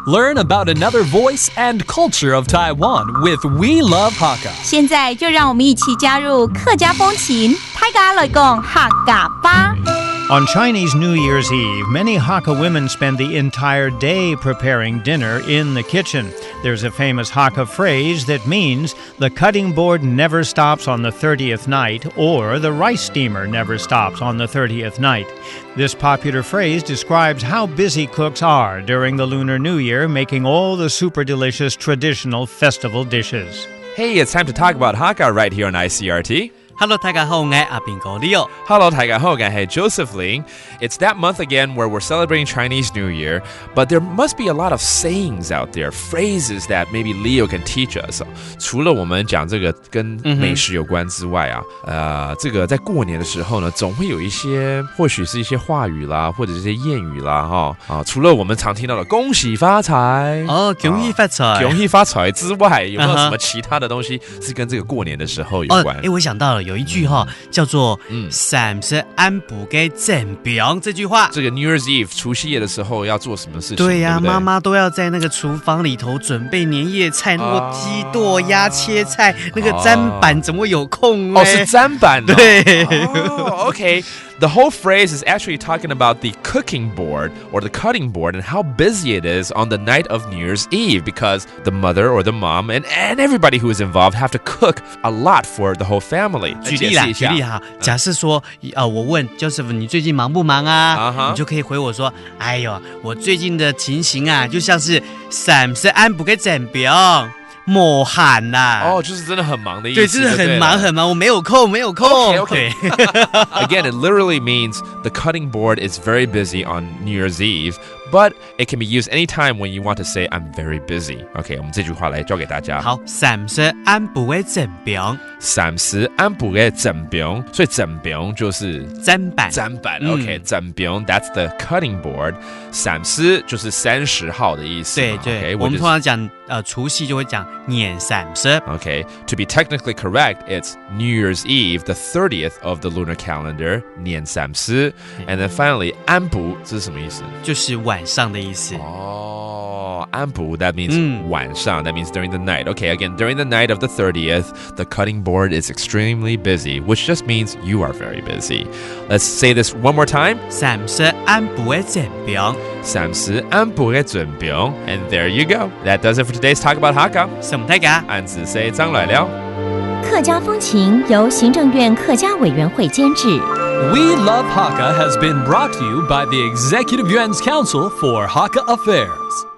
Learn about another voice and culture of Taiwan with We Love Hakka. 现在就让我们一起加入客家风情，大家来讲客家吧。On Chinese New Year's Eve, many Hakka women spend the entire day preparing dinner in the kitchen. There's a famous Hakka phrase that means the cutting board never stops on the 30th night or the rice steamer never stops on the 30th night. This popular phrase describes how busy cooks are during the Lunar New Year, making all the super delicious traditional festival dishes. Hey, it's time to talk about Hakka right here on ICRT.Hello, 大家好，我係阿邊個 Leo. Hello, 大家好，我係 Joseph Ling. It's that month again where we're celebrating Chinese New Year, but there must be a lot of sayings out there, phrases that maybe Leo can teach us. 除了我们讲这个跟美食有关之外啊，这个在过年的时候呢，总会有一些，或许是一些话语啦，或者是一些谚语啦，除了我们常听到的恭喜发财恭喜發財，恭喜發財之外，有沒有什麼其他的東西是跟這個過年的時候有關？我想到了。有一句话叫做三十安补给正饼这句话，这个 New Year's Eve 除夕夜的时候要做什么事情？对呀，妈妈都要在那个厨房里头准备年夜菜，那个鸡剁鸭切菜，那个砧板怎么有空呢？是砧板哦。对，OK。The whole phrase is actually talking about the cooking board or the cutting board and how busy it is on the night of New Year's Eve because the mother or the mom and everybody who is involved have to cook a lot for the whole family. 举例哈，假设说我问 Joseph 你最近忙不忙啊？你就可以回我说，哎呦，我最近的情形啊，就像是三十安补给正饼。莫喊啦！就是真的很忙的意思。对，真的很忙，我没有空。Okay. Again, it literally means the cutting board is very busy on New Year's Eve, but it can be used anytime when you want to say I'm very busy. Okay, 我们这句话来教给大家。好，三十安补给正饼。30安补给正饼，所以正饼就是砧板。OK， 正饼 that's the cutting board。30就是30号的意思。对， okay, 我们通常讲除夕就会讲年30。Okay, to be technically correct, it's New Year's Eve, the 30th of the lunar calendar, 年30. And then finally, 安补这是什么意思？就是晚上的意思。安补 that means 晚上 that means during the night. Okay, again, during the night of the 30th, the cutting board is extremely busy, which just means you are very busy. Let's say this one more time. 30安补嘅正饼。30安补嘅正饼。And there you go. That does it for today's Talk About Hakka. 什么大家？按子 say 张来了。客家风情由行政院客家委员会监制。We Love Hakka has been brought to you by the Executive Yuan's Council for Hakka Affairs.